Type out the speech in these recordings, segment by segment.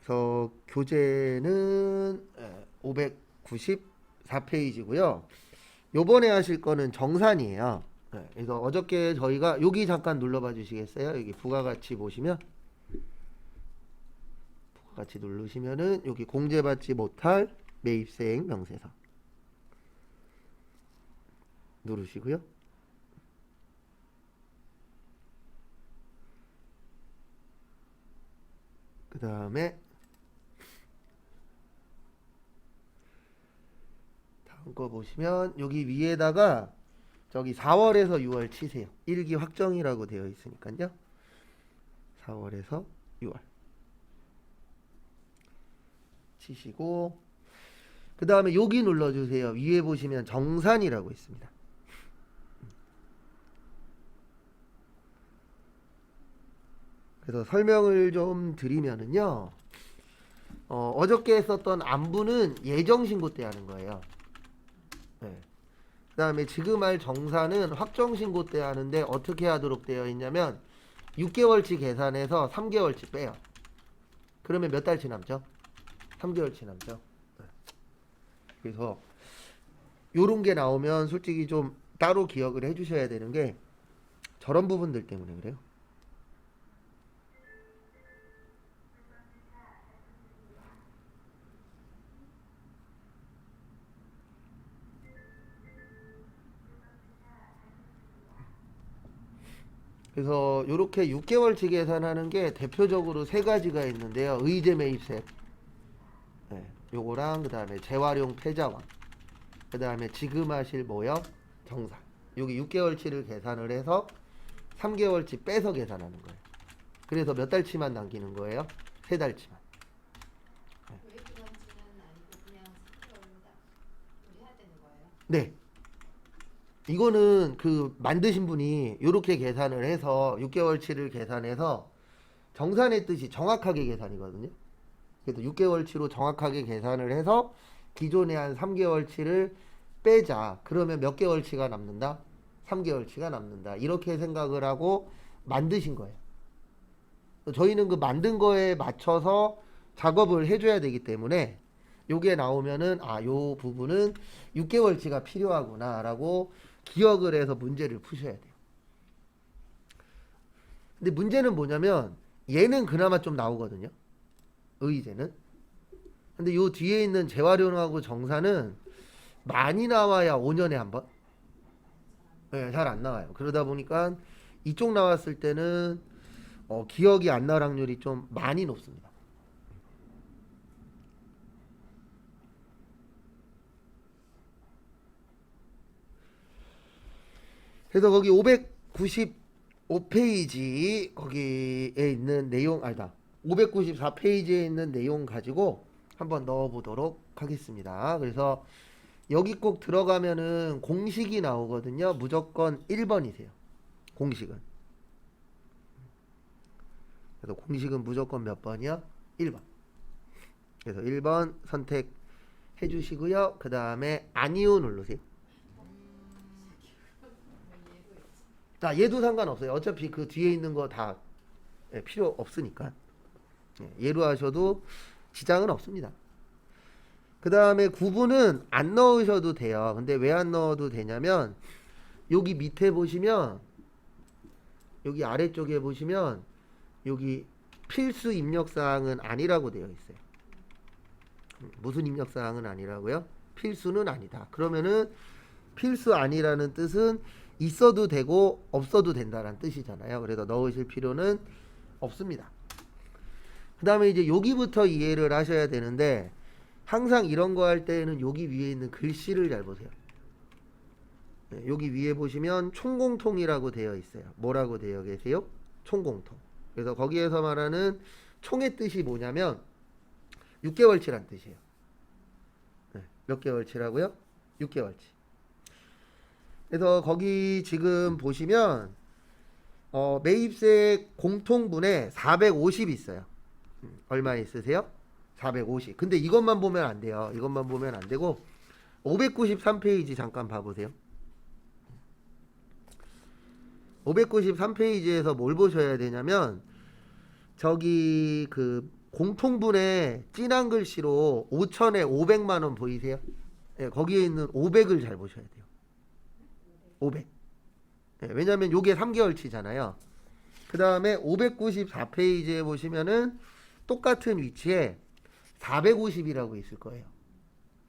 그래서 교재는 594페이지고요. 요번에 하실 거는 정산이에요. 그래서 어저께 저희가 여기 잠깐 눌러봐 주시겠어요? 여기 부가가치 보시면 부가가치 누르시면은 여기 공제받지 못할 매입세액 명세서 누르시고요. 그 다음에 다음 거 보시면 여기 위에다가 저기 4월에서 6월 치세요. 1기 확정이라고 되어 있으니까요. 4월에서 6월 치시고 그 다음에 여기 눌러주세요. 위에 보시면 정산이라고 있습니다. 그래서 설명을 좀 드리면은요. 어저께 했었던 안부는 예정신고 때 하는 거예요. 네. 그 다음에 지금 할 정산은 확정신고 때 하는데 어떻게 하도록 되어 있냐면 6개월치 계산해서 3개월치 빼요. 그러면 몇 달치 남죠? 3개월치 남죠. 네. 그래서 요런 게 나오면 솔직히 좀 따로 기억을 해주셔야 되는 게 저런 부분들 때문에 그래요. 그래서 이렇게 6개월치 계산하는 게 대표적으로 세 가지가 있는데요. 의제 매입세, 네, 요거랑 그 다음에 재활용 패자원, 그 다음에 지금 하실 모형 정산. 여기 6개월치를 계산을 해서 3개월치 빼서 계산하는 거예요. 그래서 몇 달치만 남기는 거예요? 세 달치만. 외기간치는 아니고 그냥 3개월로 딱 우리 해야 되는 거예요? 네. 이거는 그 만드신 분이 이렇게 계산을 해서 6개월치를 계산해서 정산했듯이 정확하게 계산이거든요. 그래서 6개월치로 정확하게 계산을 해서 기존에 한 3개월치를 빼자. 그러면 몇 개월치가 남는다? 3개월치가 남는다. 이렇게 생각을 하고 만드신 거예요. 저희는 그 만든 거에 맞춰서 작업을 해줘야 되기 때문에 요게 나오면은 요 부분은 6개월치가 필요하구나라고 기억을 해서 문제를 푸셔야 돼요. 근데 문제는 뭐냐면 얘는 그나마 좀 나오거든요. 의제는. 근데 요 뒤에 있는 재활용하고 정산은 많이 나와야 5년에 한 번. 네, 잘 안 나와요. 그러다 보니까 이쪽 나왔을 때는 기억이 안 날 확률이 좀 많이 높습니다. 그래서 거기 595페이지 거기에 있는 내용 아니다. 594페이지에 있는 내용 가지고 한번 넣어 보도록 하겠습니다. 그래서 여기 꼭 들어가면은 공식이 나오거든요. 무조건 1번이세요. 공식은. 그래서 공식은 무조건 몇 번이요? 1번. 그래서 1번 선택해 주시고요. 그 다음에 아니요 누르세요. 자, 얘도 상관없어요. 어차피 그 뒤에 있는 거 다 필요 없으니까. 얘로 하셔도 지장은 없습니다. 그 다음에 구분은 안 넣으셔도 돼요. 근데 왜 안 넣어도 되냐면 여기 밑에 보시면 여기 아래쪽에 보시면 여기 필수 입력사항은 아니라고 되어 있어요. 무슨 입력사항은 아니라고요? 필수는 아니다. 그러면은 필수 아니라는 뜻은 있어도 되고 없어도 된다는 뜻이잖아요. 그래서 넣으실 필요는 없습니다. 그 다음에 이제 여기부터 이해를 하셔야 되는데 항상 이런 거 할 때는 여기 위에 있는 글씨를 잘 보세요. 네, 여기 위에 보시면 총공통이라고 되어 있어요. 뭐라고 되어 계세요? 총공통. 그래서 거기에서 말하는 총의 뜻이 뭐냐면 6개월치란 뜻이에요. 네, 몇 개월치라고요? 6개월치. 그래서 거기 지금 보시면 매입세 공통분에 450 있어요. 얼마 있으세요? 450. 근데 이것만 보면 안 돼요. 이것만 보면 안 되고 593페이지 잠깐 봐보세요. 593페이지에서 뭘 보셔야 되냐면 저기 그 공통분에 진한 글씨로 5천에 500만 원 보이세요? 예, 거기에 있는 500을 잘 보셔야 돼요. 500. 예, 왜냐면 요게 3개월치잖아요. 그 다음에 594페이지에 보시면은 똑같은 위치에 450이라고 있을 거예요.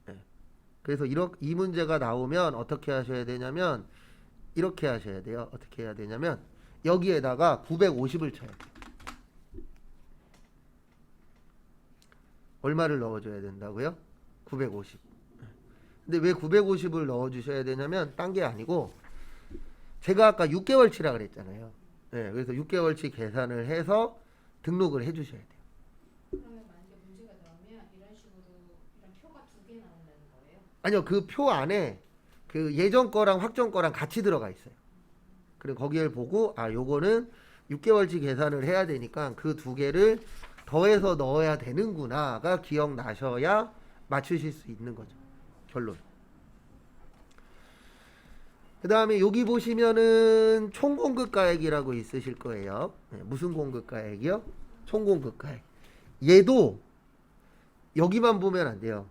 예. 그래서 이 문제가 나오면 어떻게 하셔야 되냐면 이렇게 하셔야 돼요. 어떻게 해야 되냐면 여기에다가 950을 쳐야 돼요. 얼마를 넣어줘야 된다고요? 950. 근데 왜 950을 넣어주셔야 되냐면 딴 게 아니고 제가 아까 6개월치라 그랬잖아요. 네, 그래서 6개월치 계산을 해서 등록을 해주셔야 돼요. 그러면 만약에 문제가 나오면 이런 식으로 이런 표가 두 개 나온다는 거예요? 아니요, 그 표 안에 그 예전 거랑 확정 거랑 같이 들어가 있어요. 그리고 거기를 보고 아 요거는 6개월치 계산을 해야 되니까 그 두 개를 더해서 넣어야 되는구나가 기억나셔야 맞추실 수 있는 거죠. 결론. 그 다음에 여기 보시면은 총공급가액이라고 있으실 거예요. 네, 무슨 공급가액이요? 총공급가액. 얘도 여기만 보면 안 돼요.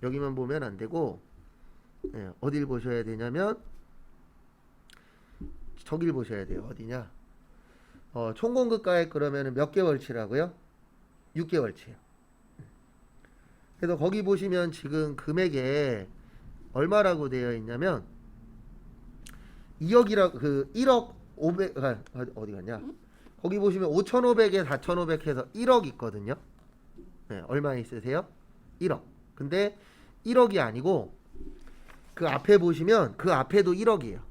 여기만 보면 안 되고 네, 어딜 보셔야 되냐면 저길 보셔야 돼요. 어디냐? 총공급가액 그러면은 몇 개월치라고요? 6개월치요. 그래서 거기 보시면 지금 금액에 얼마라고 되어 있냐면 2억이라 그 1억 500 어디 갔냐? 거기 보시면 5,500에 4,500 해서 1억 있거든요. 네, 얼마 있으세요? 1억. 근데 1억이 아니고 그 앞에 보시면 그 앞에도 1억이에요.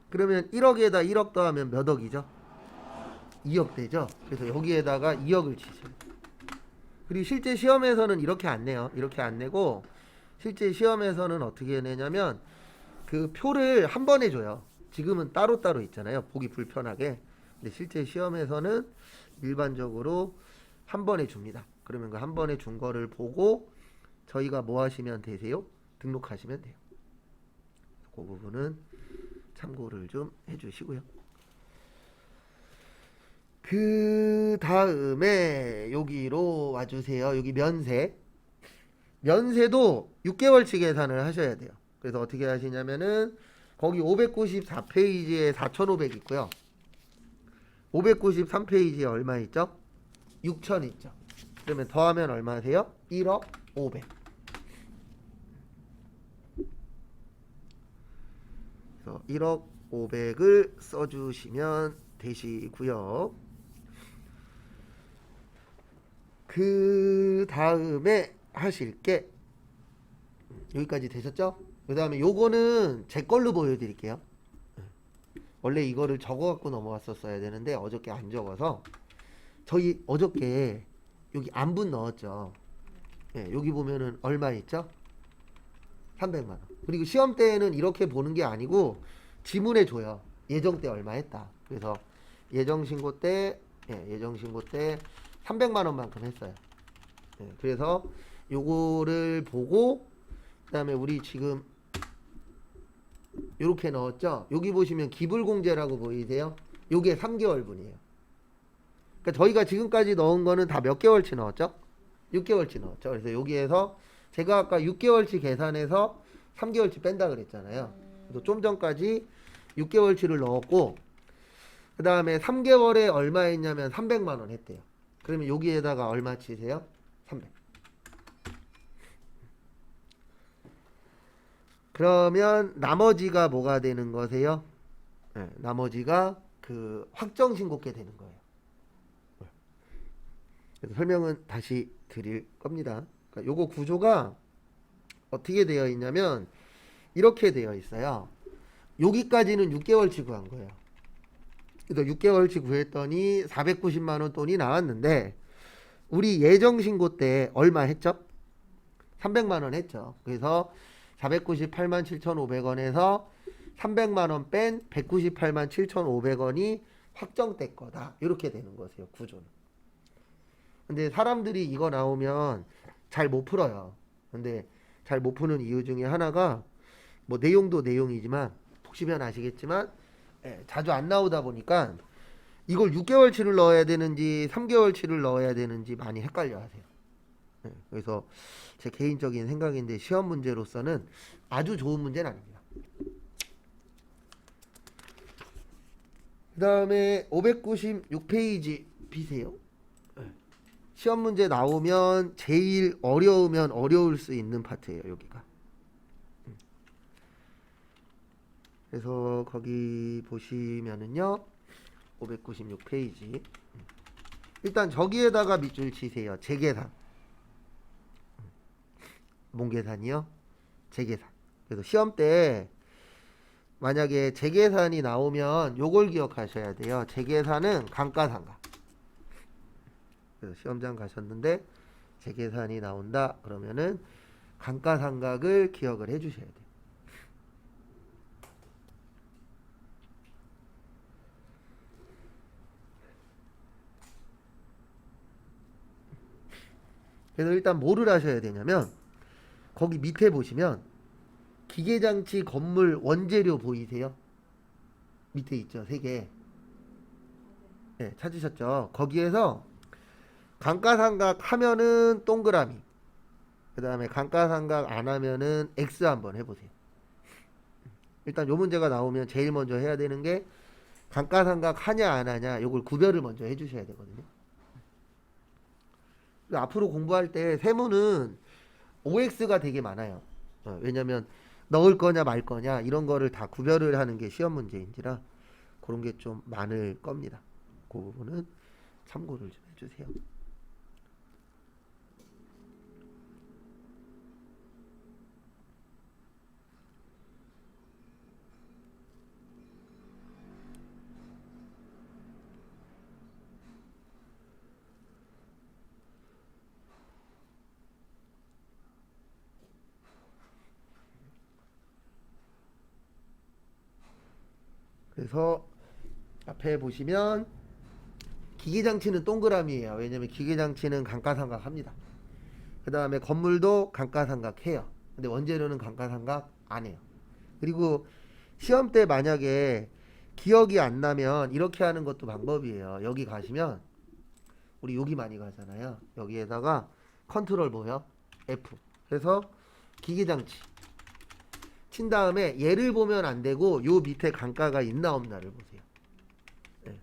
그러면 1억에다 1억 더하면 몇 억이죠? 2억 되죠? 그래서 여기에다가 2억을 치세요. 그리고 실제 시험에서는 이렇게 안 내요. 이렇게 안 내고 실제 시험에서는 어떻게 내냐면 그 표를 한 번에 줘요. 지금은 따로따로 있잖아요. 보기 불편하게. 근데 실제 시험에서는 일반적으로 한 번에 줍니다. 그러면 그 한 번에 준 거를 보고 저희가 뭐 하시면 되세요? 등록하시면 돼요. 그 부분은 참고를 좀 해주시고요. 그 다음에 여기로 와주세요. 여기 면세. 면세도 6개월치 계산을 하셔야 돼요. 그래서 어떻게 하시냐면은 거기 594페이지에 4,500 있고요. 593페이지에 얼마 있죠? 6,000 있죠. 그러면 더하면 얼마세요? 1억 500. 그래서 1억 500을 써주시면 되시고요. 그 다음에 하실 게 여기까지 되셨죠? 그 다음에 요거는 제 걸로 보여드릴게요. 원래 이거를 적어갖고 넘어왔었어야 되는데 어저께 안 적어서 저희 어저께 여기 안분 넣었죠. 네, 여기 보면은 얼마 있죠? 300만 원. 그리고 시험 때는 이렇게 보는 게 아니고 지문에 줘요. 예정 때 얼마 했다. 그래서 예정 신고 때 300만 원만큼 했어요. 네, 그래서 요거를 보고 그다음에 우리 지금 요렇게 넣었죠. 여기 보시면 기불공제라고 보이세요? 요게 3개월분이에요. 그러니까 저희가 지금까지 넣은 거는 다 몇 개월치 넣었죠? 6개월치 넣었죠. 그래서 여기에서 제가 아까 6개월치 계산해서 3개월치 뺀다 그랬잖아요. 그래서 좀 전까지 6개월치를 넣었고 그 다음에 3개월에 얼마 했냐면 300만 원 했대요. 그러면 여기에다가 얼마 치세요? 300. 그러면 나머지가 뭐가 되는 거세요? 네, 나머지가 그 확정 신고께 되는 거예요. 그래서 설명은 다시 드릴 겁니다. 그러니까 요거 구조가 어떻게 되어 있냐면 이렇게 되어 있어요. 여기까지는 6개월치 구한 거예요. 그래서 6개월치 구했더니 490만 원 돈이 나왔는데 우리 예정 신고 때 얼마 했죠? 300만 원 했죠. 그래서 498만 7,500원에서 300만 원 뺀 198만 7,500원이 확정될 거다. 이렇게 되는 거세요. 구조는. 근데 사람들이 이거 나오면 잘 못 풀어요. 근데 잘 못 푸는 이유 중에 하나가 뭐 내용도 내용이지만 보시면 아시겠지만 자주 안 나오다 보니까 이걸 6개월치를 넣어야 되는지 3개월치를 넣어야 되는지 많이 헷갈려 하세요. 네, 그래서 제 개인적인 생각인데 시험 문제로서는 아주 좋은 문제는 아닙니다. 그 다음에 596페이지 비세요. 네. 시험 문제 나오면 제일 어려우면 어려울 수 있는 파트예요. 여기가. 그래서 거기 보시면은요 596페이지 일단 저기에다가 밑줄 치세요. 재계산. 뭔 계산이요? 재계산. 그래서 시험 때 만약에 재계산이 나오면 요걸 기억하셔야 돼요. 재계산은 감가상각. 그래서 시험장 가셨는데 재계산이 나온다 그러면은 감가상각을 기억을 해 주셔야 돼요. 그래서 일단 뭐를 하셔야 되냐면 거기 밑에 보시면 기계장치 건물 원재료 보이세요? 밑에 있죠, 3개. 네, 찾으셨죠? 거기에서 감가상각 하면은 동그라미, 그 다음에 감가상각 안 하면은 X 한번 해보세요. 일단 요 문제가 나오면 제일 먼저 해야 되는 게 감가상각 하냐 안 하냐 요걸 구별을 먼저 해주셔야 되거든요. 앞으로 공부할 때 세무는 OX가 되게 많아요. 왜냐면 넣을 거냐 말 거냐 이런 거를 다 구별을 하는 게 시험 문제인지라 그런 게 좀 많을 겁니다. 그 부분은 참고를 좀 해주세요. 그래서 앞에 보시면 기계장치는 동그라미예요. 왜냐면 기계장치는 감가상각 합니다. 그 다음에 건물도 감가상각 해요. 근데 원재료는 감가상각 안 해요. 그리고 시험 때 만약에 기억이 안 나면 이렇게 하는 것도 방법이에요. 여기 가시면 우리 여기 많이 가잖아요. 여기에다가 컨트롤 뭐요? F 해서 기계장치 친 다음에 얘를 보면 안 되고 요 밑에 감가가 있나 없나를 보세요. 네.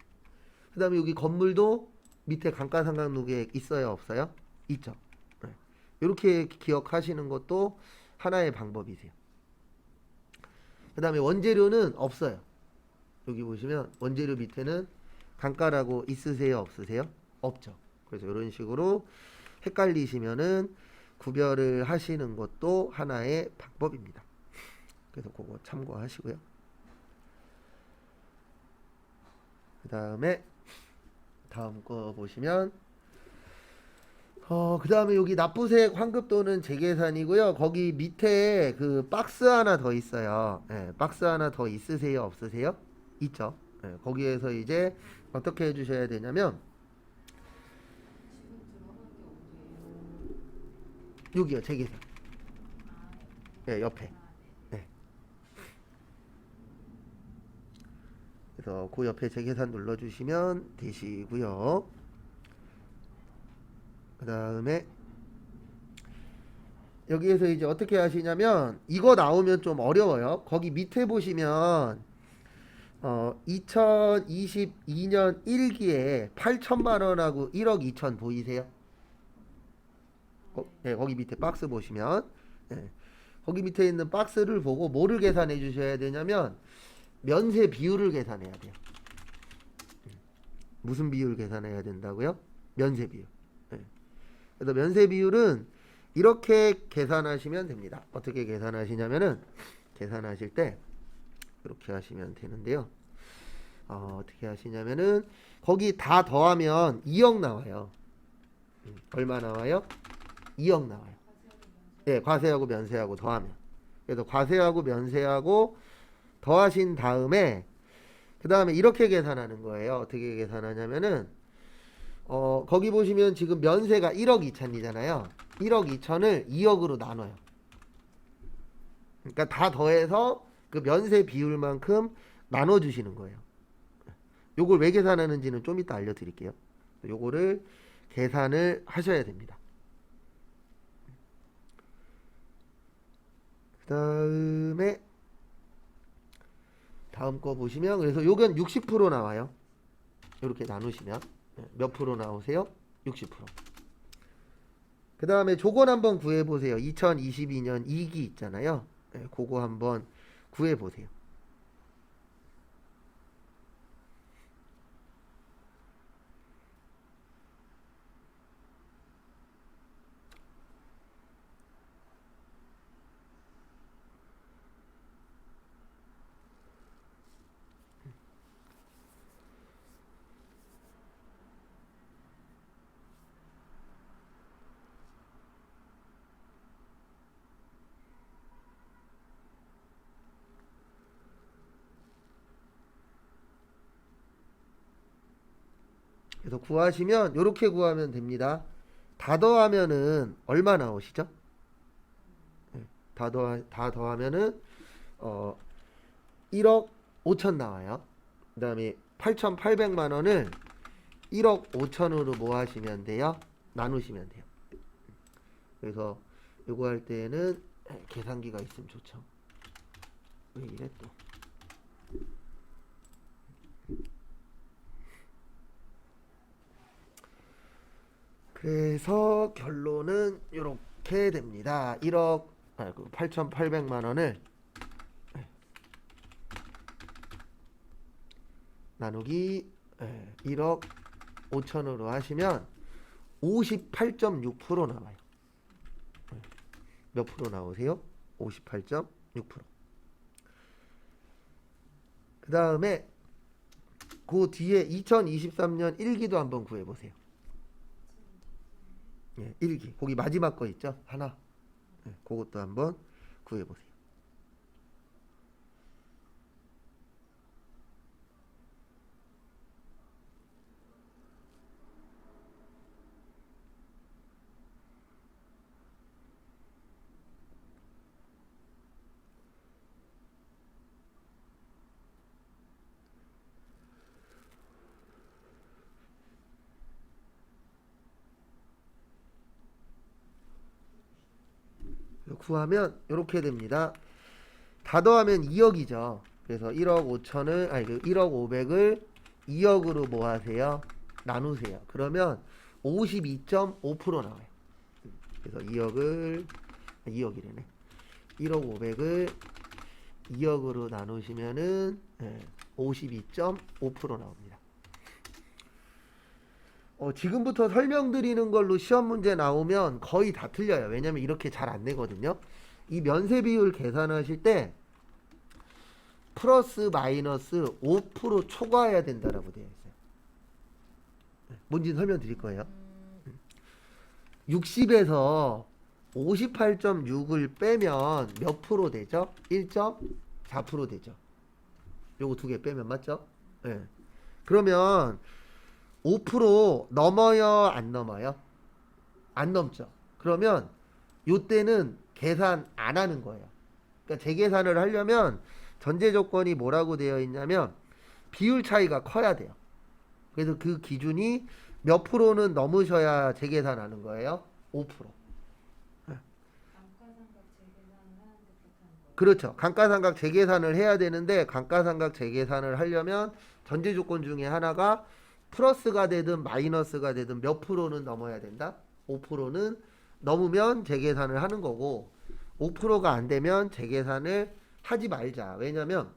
그 다음에 여기 건물도 밑에 감가상각록에 있어요 없어요? 있죠. 네. 이렇게 기억하시는 것도 하나의 방법이세요. 그 다음에 원재료는 없어요. 여기 보시면 원재료 밑에는 감가라고 있으세요 없으세요? 없죠. 그래서 이런 식으로 헷갈리시면은 구별을 하시는 것도 하나의 방법입니다. 그래서 그거 참고하시고요. 그 다음에 다음 거 보시면 그 다음에 여기 납부세액 환급도는 재계산이고요. 거기 밑에 그 박스 하나 더 있어요. 네, 박스 하나 더 있으세요 없으세요? 있죠. 네, 거기에서 이제 어떻게 해주셔야 되냐면 지금 들어간 게 어디예요? 여기요 재계산. 아, 네, 옆에. 네. 네. 그래서 그 옆에 재계산 눌러주시면 되시고요. 그 다음에 여기에서 이제 어떻게 하시냐면 이거 나오면 좀 어려워요. 거기 밑에 보시면 2022년 1기에 8천만 원하고 1억 2천 보이세요? 네, 거기 밑에 박스 보시면 네, 거기 밑에 있는 박스를 보고 뭐를 계산해 주셔야 되냐면 면세 비율을 계산해야 돼요. 무슨 비율 계산해야 된다고요? 면세 비율. 네. 그래서 면세 비율은 이렇게 계산하시면 됩니다. 어떻게 계산하시냐면은 계산하실 때 이렇게 하시면 되는데요. 어떻게 하시냐면은 거기 다 더하면 2억 나와요. 얼마 나와요? 2억 나와요. 네, 과세하고 면세하고 더하면. 그래서 과세하고 면세하고 더하신 다음에 그 다음에 이렇게 계산하는 거예요. 어떻게 계산하냐면은 거기 보시면 지금 면세가 1억 2천이잖아요. 1억 2천을 2억으로 나눠요. 그러니까 다 더해서 그 면세 비율만큼 나눠주시는 거예요. 요걸 왜 계산하는지는 좀 이따 알려드릴게요. 요거를 계산을 하셔야 됩니다. 그 다음에 다음 거 보시면 그래서 요건 60% 나와요. 이렇게 나누시면 몇 프로 나오세요? 60%. 그 다음에 조건 한번 구해보세요. 2022년 2기 있잖아요. 그거 한번 구해보세요. 그래서 구하시면 이렇게 구하면 됩니다. 다 더하면은 얼마 나오시죠? 다 더하면은 1억 5천 나와요. 그 다음에 8,800만 원을 1억 5천으로 뭐 하시면 돼요? 나누시면 돼요. 그래서 요거 할 때는 계산기가 있으면 좋죠. 왜 이래 또? 그래서 결론은 이렇게 됩니다. 8,800만 원을 나누기 1억 5천으로 하시면 58.6% 나와요. 몇 프로 나오세요? 58.6%. 그 다음에 그 뒤에 2023년 1기도 한번 구해보세요. 1기. 거기 마지막 거 있죠? 하나. 그것도 한번 구해보세요. 구하면 이렇게 됩니다. 다 더하면 2억이죠. 그래서 1억 5천을 1억 5백을 2억으로 뭐 하세요? 나누세요. 그러면 52.5% 나와요. 그래서 2억이래네. 1억 5백을 2억으로 나누시면은 52.5% 나옵니다. 지금부터 설명드리는 걸로 시험 문제 나오면 거의 다 틀려요. 왜냐면 이렇게 잘 안 내거든요. 이 면세 비율 계산하실 때 플러스 마이너스 5% 초과해야 된다라고 되어 있어요. 뭔지 설명드릴 거예요. 60에서 58.6을 빼면 몇 프로 되죠? 1.4% 되죠. 요거 두 개 빼면 맞죠? 네. 그러면 5% 넘어요? 안 넘어요? 안 넘죠. 그러면 요때는 계산 안 하는 거예요. 그러니까 재계산을 하려면 전제 조건이 뭐라고 되어 있냐면 비율 차이가 커야 돼요. 그래서 그 기준이 몇 프로는 넘으셔야 재계산하는 거예요? 5%. 감가상각 재계산을 하는데 그렇다는 거예요. 그렇죠. 감가상각 재계산을 해야 되는데 감가상각 재계산을 하려면 전제 조건 중에 하나가 플러스가 되든 마이너스가 되든 몇 프로는 넘어야 된다? 5%는 넘으면 재계산을 하는 거고 5%가 안 되면 재계산을 하지 말자. 왜냐면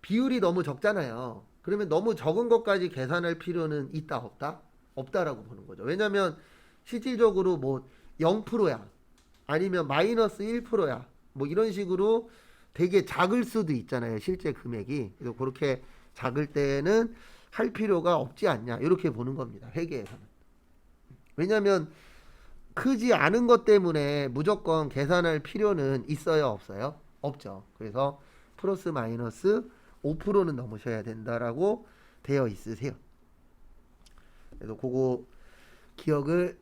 비율이 너무 적잖아요. 그러면 너무 적은 것까지 계산할 필요는 있다 없다? 없다라고 보는 거죠. 왜냐면 실질적으로 뭐 0%야. 아니면 마이너스 1%야. 뭐 이런 식으로 되게 작을 수도 있잖아요. 실제 금액이. 그래서 그렇게 작을 때는 할 필요가 없지 않냐. 이렇게 보는 겁니다. 회계에서는. 왜냐면 크지 않은 것 때문에 무조건 계산할 필요는 있어요, 없어요? 없죠. 그래서 플러스 마이너스 5%는 넘으셔야 된다라고 되어 있으세요. 그래서 그거 기억을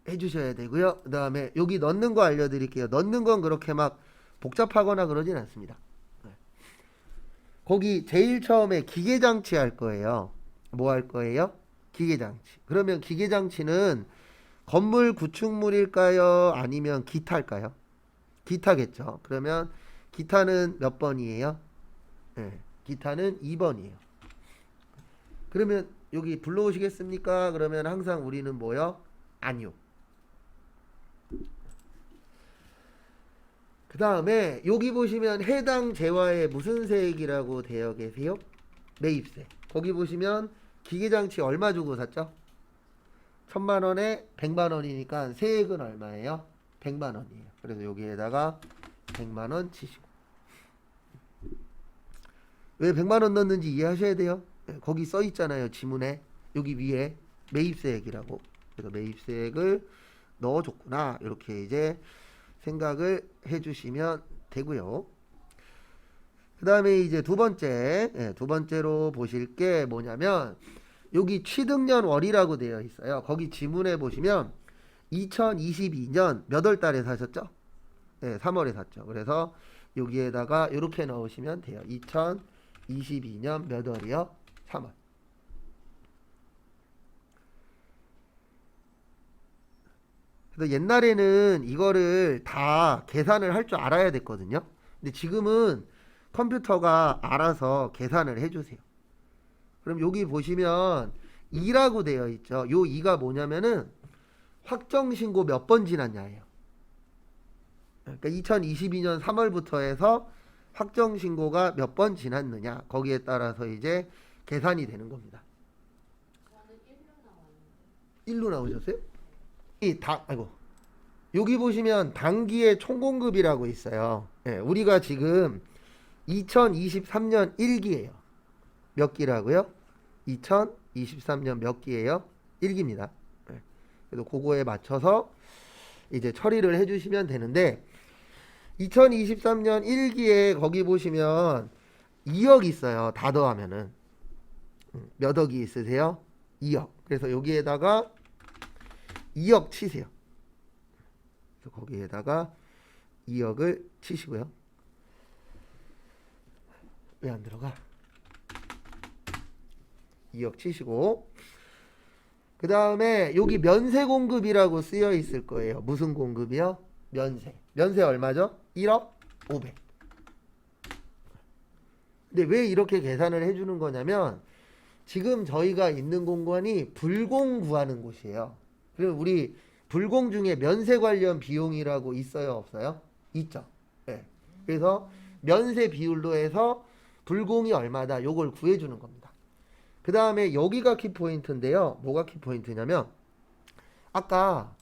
해주셔야 되고요. 그 다음에 여기 넣는 거 알려드릴게요. 넣는 건 그렇게 막 복잡하거나 그러진 않습니다. 거기 제일 처음에 기계장치 할 거예요. 뭐 할 거예요? 기계장치. 그러면 기계장치는 건물 구축물일까요? 아니면 기타일까요? 기타겠죠. 그러면 기타는 몇 번이에요? 네, 기타는 2번이에요. 그러면 여기 불러오시겠습니까? 그러면 항상 우리는 뭐요? 아니요. 그 다음에 여기 보시면 해당 재화에 무슨 세액이라고 되어 계세요? 매입세. 거기 보시면 기계장치 얼마 주고 샀죠? 1000만원에 100만원이니까 세액은 얼마예요? 100만원이에요. 그래서 여기에다가 100만원 치시고. 왜 100만원 넣는지 이해하셔야 돼요. 거기 써 있잖아요. 지문에. 여기 위에 매입세액이라고. 그래서 매입세액을 넣어줬구나. 이렇게 이제 생각을 해주시면 되고요. 그 다음에 이제 두 번째로 보실 게 뭐냐면 여기 취득년월이라고 되어 있어요. 거기 지문에 보시면 2022년 몇 월 달에 사셨죠? 네, 3월에 샀죠. 그래서 여기에다가 이렇게 넣으시면 돼요. 2022년 몇 월이요? 3월. 그래서 옛날에는 이거를 다 계산을 할 줄 알아야 됐거든요. 근데 지금은 컴퓨터가 알아서 계산을 해주세요. 그럼 여기 보시면 2라고 되어 있죠. 요 2가 뭐냐면은 확정신고 몇 번 지났냐예요. 그러니까 2022년 3월부터 해서 확정신고가 몇 번 지났느냐. 거기에 따라서 이제 계산이 되는 겁니다. 저는 1로 나왔는데. 1로 나오셨어요? 아이고. 여기 보시면 단기의 총공급이라고 있어요. 예, 우리가 지금 2023년 1기예요. 몇 기라고요? 2023년 몇 기예요? 1기입니다. 예, 그래서 그거에 맞춰서 이제 처리를 해주시면 되는데 2023년 1기에 거기 보시면 2억 있어요. 다 더하면은 몇 억이 있으세요? 2억. 그래서 여기에다가 2억 치세요. 그래서 거기에다가 2억을 치시고요. 왜 안 들어가? 2억 치시고 그 다음에 여기 면세 공급이라고 쓰여 있을 거예요. 무슨 공급이요? 면세. 면세 얼마죠? 1억 500. 근데 왜 이렇게 계산을 해주는 거냐면 지금 저희가 있는 공간이 불공 구하는 곳이에요. 그리고 우리 불공 중에 면세 관련 비용이라고 있어요? 없어요? 있죠. 네. 그래서 면세 비율로 해서 불공이 얼마다 요걸 구해주는 겁니다. 그 다음에 여기가 키포인트인데요. 뭐가 키포인트냐면 아까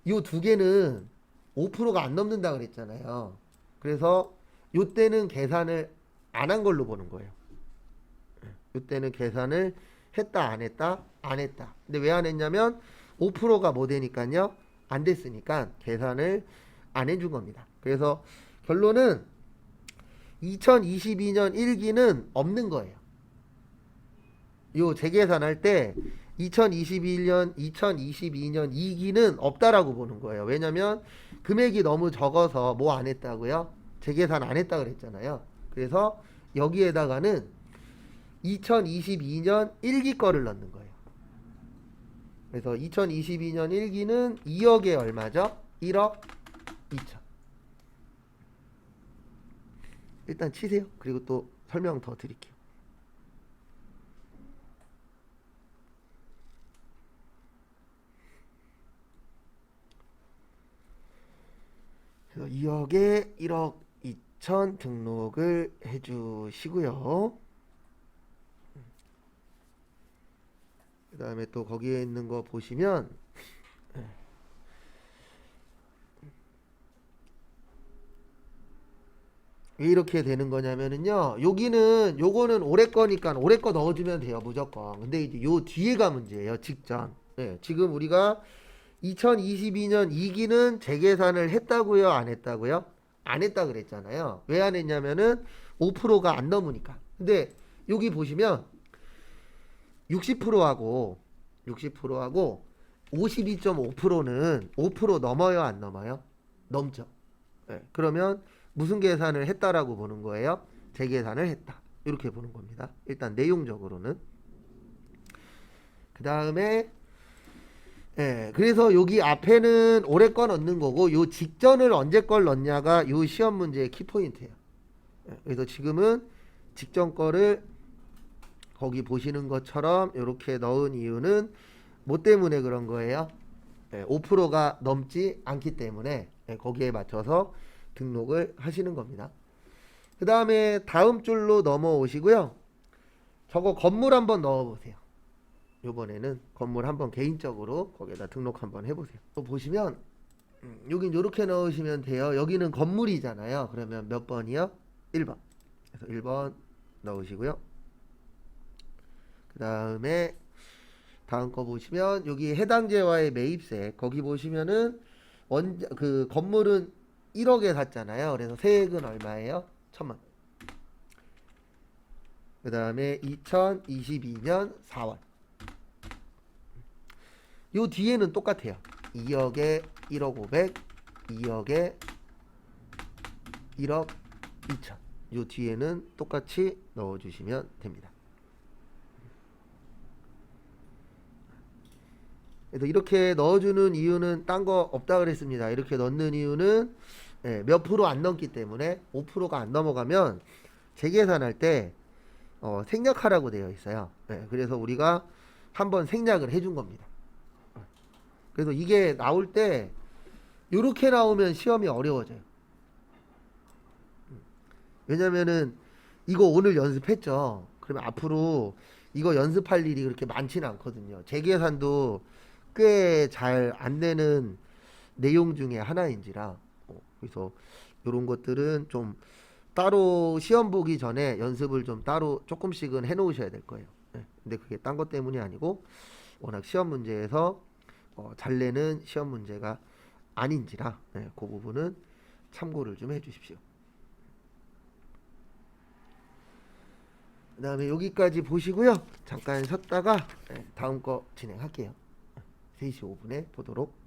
요 두 개는 5%가 안 넘는다 그랬잖아요. 그래서 요때는 계산을 안 한 걸로 보는 거예요. 요때는 계산을 했다 안 했다? 안 했다. 근데 왜 안 했냐면 5%가 뭐 되니까요? 안 됐으니까 계산을 안 해준 겁니다. 그래서 결론은 2022년 1기는 없는 거예요. 요 재계산할 때 2022년 2기는 없다라고 보는 거예요. 왜냐면 금액이 너무 적어서 뭐 안 했다고요? 재계산 안 했다 그랬잖아요. 그래서 여기에다가는 2022년 1기 거를 넣는 거예요. 그래서 2022년 1기는 2억에 얼마죠? 1억 2천. 일단 치세요. 그리고 또 설명 더 드릴게요. 그래서 2억에 1억 2천 등록을 해주시고요. 그 다음에 또 거기에 있는 거 보시면 왜 이렇게 되는 거냐면은요. 여기는 요거는 올해 거니까 올해 거 넣어주면 돼요. 무조건. 근데 이제 요 뒤에가 문제예요. 직전. 네, 지금 우리가 2022년 2기는 재계산을 했다고요? 안 했다고요? 안 했다 그랬잖아요. 왜 안 했냐면은 5%가 안 넘으니까. 근데 여기 보시면 60%하고 52.5%는 5% 넘어요? 안 넘어요? 넘죠. 네, 그러면 무슨 계산을 했다라고 보는 거예요? 재계산을 했다. 이렇게 보는 겁니다. 일단 내용적으로는. 그 다음에 그래서 여기 앞에는 올해 거 넣는 거고 요 직전을 언제 걸 넣냐가 요 시험 문제의 키포인트예요. 그래서 지금은 직전 거를 거기 보시는 것처럼 이렇게 넣은 이유는 뭐 때문에 그런 거예요? 5%가 넘지 않기 때문에 거기에 맞춰서 등록을 하시는 겁니다. 그 다음에 다음 줄로 넘어오시고요. 저거 건물 한번 넣어보세요. 요번에는 건물 한번 개인적으로 거기에다 등록 한번 해보세요. 또 보시면 여긴 이렇게 넣으시면 돼요. 여기는 건물이잖아요. 그러면 몇 번이요? 1번. 그래서 1번 넣으시고요. 그 다음에 다음 거 보시면 여기 해당재와의 매입세 거기 보시면은 그 건물은 1억에 샀잖아요. 그래서 세액은 얼마예요? 1,000만. 그 다음에 2022년 4월. 요 뒤에는 똑같아요. 2억에 1억 500, 2억에 1억 2천. 요 뒤에는 똑같이 넣어주시면 됩니다. 그래서 이렇게 넣어주는 이유는 딴 거 없다 그랬습니다. 이렇게 넣는 이유는 몇 프로 안 넘기 때문에 5%가 안 넘어가면 재계산할 때 생략하라고 되어 있어요. 그래서 우리가 한번 생략을 해준 겁니다. 그래서 이게 나올 때 이렇게 나오면 시험이 어려워져요. 왜냐면은 이거 오늘 연습했죠. 그러면 앞으로 이거 연습할 일이 그렇게 많지는 않거든요. 재계산도 꽤 잘 안 되는 내용 중에 하나인지라 그래서 이런 것들은 좀 따로 시험 보기 전에 연습을 좀 따로 조금씩은 해 놓으셔야 될 거예요. 근데 그게 딴 것 때문이 아니고 워낙 시험 문제에서 잘 내는 시험 문제가 아닌지라 그 부분은 참고를 좀 해 주십시오. 그 다음에 여기까지 보시고요. 잠깐 쉬었다가 다음 거 진행할게요. 3시 5분에 보도록